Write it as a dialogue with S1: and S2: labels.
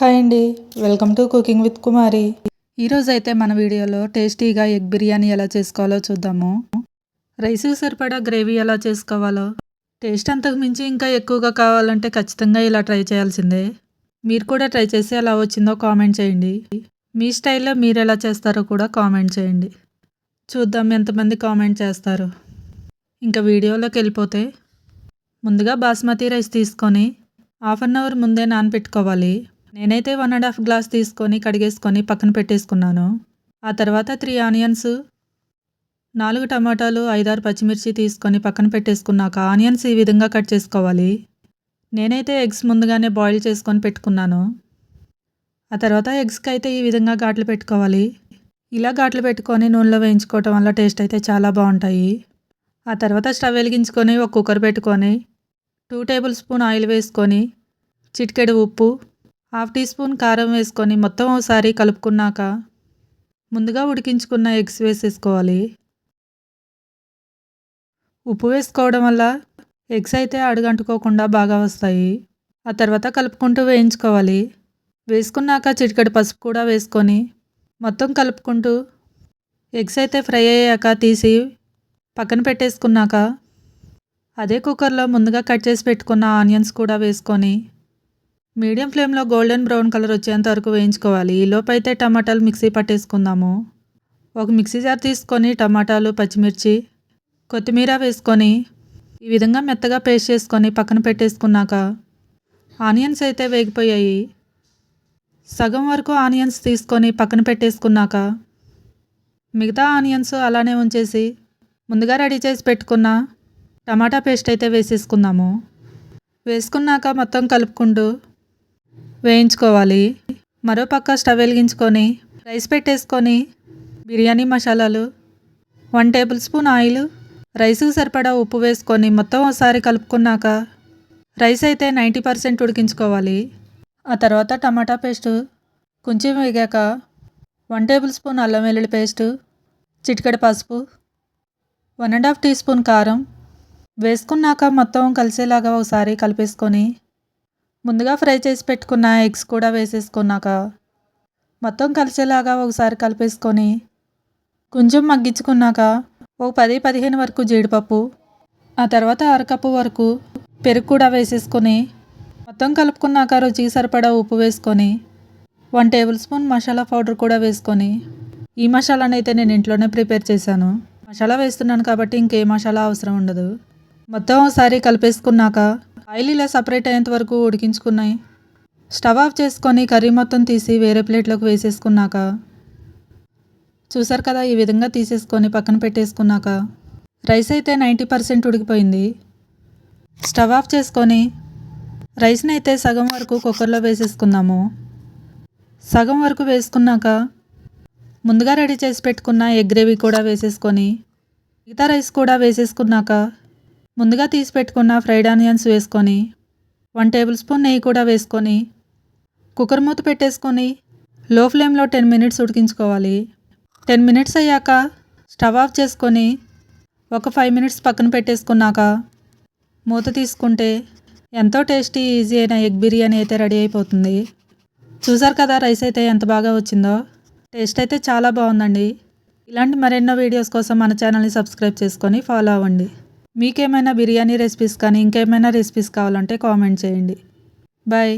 S1: Hi అండి, welcome to cooking with కుమారి. ఈరోజైతే మన వీడియోలో టేస్టీగా ఎగ్ బిర్యానీ ఎలా చేసుకోవాలో చూద్దాము. రైస్కి సరిపడా గ్రేవీ ఎలా చేసుకోవాలో, టేస్ట్ అంతకు మించి ఇంకా ఎక్కువగా కావాలంటే ఖచ్చితంగా ఇలా ట్రై చేయాల్సిందే. మీరు కూడా ట్రై చేసి ఎలా వచ్చిందో కామెంట్ చేయండి. మీ స్టైల్లో మీరు ఎలా చేస్తారో కూడా కామెంట్ చేయండి. చూద్దాం ఎంతమంది కామెంట్ చేస్తారు. ఇంకా వీడియోలోకి వెళ్ళిపోతే, ముందుగా బాస్మతి రైస్ తీసుకొని హాఫ్ అన్ అవర్ ముందే నానబెట్టుకోవాలి. నేనైతే 1.5 గ్లాస్ తీసుకొని కడిగేసుకొని పక్కన పెట్టేసుకున్నాను. ఆ తర్వాత 3 ఆనియన్స్, 4 టమాటాలు, 5-6 పచ్చిమిర్చి తీసుకొని పక్కన పెట్టేసుకున్నాక ఆనియన్స్ ఈ విధంగా కట్ చేసుకోవాలి. నేనైతే ఎగ్స్ ముందుగానే బాయిల్ చేసుకొని పెట్టుకున్నాను. ఆ తర్వాత ఎగ్స్కి అయితే ఈ విధంగా ఘాట్లు పెట్టుకోవాలి. ఇలా ఘాట్లు పెట్టుకొని నూనెలో వేయించుకోవటం వల్ల టేస్ట్ అయితే చాలా బాగుంటాయి. ఆ తర్వాత స్టవ్ వెలిగించుకొని ఒక కుక్కర్ పెట్టుకొని 2 టేబుల్ స్పూన్ ఆయిల్ వేసుకొని చిటికెడు ఉప్పు, 1/2 టీ స్పూన్ కారం వేసుకొని మొత్తం ఒకసారి కలుపుకున్నాక ముందుగా ఉడికించుకున్న ఎగ్స్ వేసేసుకోవాలి. ఉప్పు వేసుకోవడం వల్ల ఎగ్స్ అయితే అడుగంటుకోకుండా బాగా వస్తాయి. ఆ తర్వాత కలుపుకుంటూ వేయించుకోవాలి. వేసుకున్నాక చిటికెడు పసుపు కూడా వేసుకొని మొత్తం కలుపుకుంటూ ఎగ్స్ అయితే ఫ్రై అయ్యాక తీసి పక్కన పెట్టేసుకున్నాక అదే కుక్కర్లో ముందుగా కట్ చేసి పెట్టుకున్న ఆనియన్స్ కూడా వేసుకొని మీడియం ఫ్లేమ్లో గోల్డెన్ బ్రౌన్ కలర్ వచ్చేంత వరకు వేయించుకోవాలి. ఈలోపు అయితే టమాటాలు మిక్సీ పట్టేసుకుందాము. ఒక మిక్సీ జార్ తీసుకొని టమాటాలు, పచ్చిమిర్చి, కొత్తిమీర వేసుకొని ఈ విధంగా మెత్తగా పేస్ట్ చేసుకొని పక్కన పెట్టేసుకున్నాక ఆనియన్స్ అయితే వేగిపోయాయి. సగం వరకు ఆనియన్స్ తీసుకొని పక్కన పెట్టేసుకున్నాక మిగతా ఆనియన్స్ అలానే ఉంచేసి ముందుగా రెడీ చేసి పెట్టుకున్న టమాటా పేస్ట్ అయితే వేసేసుకుందాము. వేసుకున్నాక మొత్తం కలుపుకుంటూ వేయించుకోవాలి. మరోపక్క స్టవ్ వెలిగించుకొని రైస్ పెట్టేసుకొని బిర్యానీ మసాలాలు, 1 టేబుల్ స్పూన్ ఆయిల్, రైస్కి సరిపడా ఉప్పు వేసుకొని మొత్తం ఒకసారి కలుపుకున్నాక రైస్ అయితే 90% ఉడికించుకోవాలి. ఆ తర్వాత టమాటా పేస్టు కొంచెం వేగాక 1 టేబుల్ స్పూన్ అల్లం వెల్లుల్లి పేస్టు, చిటికెడు పసుపు, 1.5 టీ స్పూన్ కారం వేసుకున్నాక మొత్తం కలిసేలాగా ఒకసారి కలిపేసుకొని ముందుగా ఫ్రై చేసి పెట్టుకున్న ఎగ్స్ కూడా వేసేసుకున్నాక మొత్తం కలిసేలాగా ఒకసారి కలిపేసుకొని కొంచెం మగ్గించుకున్నాక ఒక 10-15 వరకు జీడిపప్పు, ఆ తర్వాత 1/2 కప్పు వరకు పెరుగు కూడా వేసేసుకొని మొత్తం కలుపుకున్నాక రుచికి సరిపడా ఉప్పు వేసుకొని 1 టేబుల్ స్పూన్ మసాలా పౌడర్ కూడా వేసుకొని ఈ మసాలాను అయితే నేను ఇంట్లోనే ప్రిపేర్ చేశాను. మసాలా వేస్తున్నాను కాబట్టి ఇంకే మసాలా అవసరం ఉండదు. మొత్తం ఒకసారి కలిపేసుకున్నాక ఆయిల్ ఇలా సపరేట్ అయ్యేంత వరకు ఉడికించుకున్నాయి. స్టవ్ ఆఫ్ చేసుకొని కర్రీ మొత్తం తీసి వేరే ప్లేట్లోకి వేసేసుకున్నాక చూసారు కదా, ఈ విధంగా తీసేసుకొని పక్కన పెట్టేసుకున్నాక రైస్ అయితే 90% ఉడికిపోయింది. స్టవ్ ఆఫ్ చేసుకొని రైస్ని అయితే సగం వరకు కుక్కర్లో వేసేసుకుందాము. సగం వరకు వేసుకున్నాక ముందుగా రెడీ చేసి పెట్టుకున్న ఎగ్ గ్రేవీ కూడా వేసేసుకొని మిగతా రైస్ కూడా వేసేసుకున్నాక ముందుగా తీసి పెట్టుకున్న ఫ్రైడ్ ఆనియన్స్ వేసుకొని 1 టేబుల్ స్పూన్ నెయ్యి కూడా వేసుకొని కుక్కర్ మూత పెట్టేసుకొని లో ఫ్లేమ్లో 10 మినిట్స్ ఉడికించుకోవాలి. 10 మినిట్స్ అయ్యాక స్టవ్ ఆఫ్ చేసుకొని ఒక 5 మినిట్స్ పక్కన పెట్టేసుకున్నాక మూత తీసుకుంటే ఎంతో టేస్టీ, ఈజీ అయిన ఎగ్ బిర్యానీ అయితే రెడీ అయిపోతుంది. చూసారు కదా రైస్ అయితే ఎంత బాగా వచ్చిందో. టేస్ట్ అయితే చాలా బాగుందండి. ఇలాంటి మరెన్నో వీడియోస్ కోసం మన ఛానల్ని సబ్స్క్రైబ్ చేసుకొని ఫాలో అవ్వండి. మీకేమైనా బిర్యానీ రెసిపీస్ కానీ ఇంకేమైనా రెసిపీస్ కావాలంటే కామెంట్ చేయండి. బాయ్.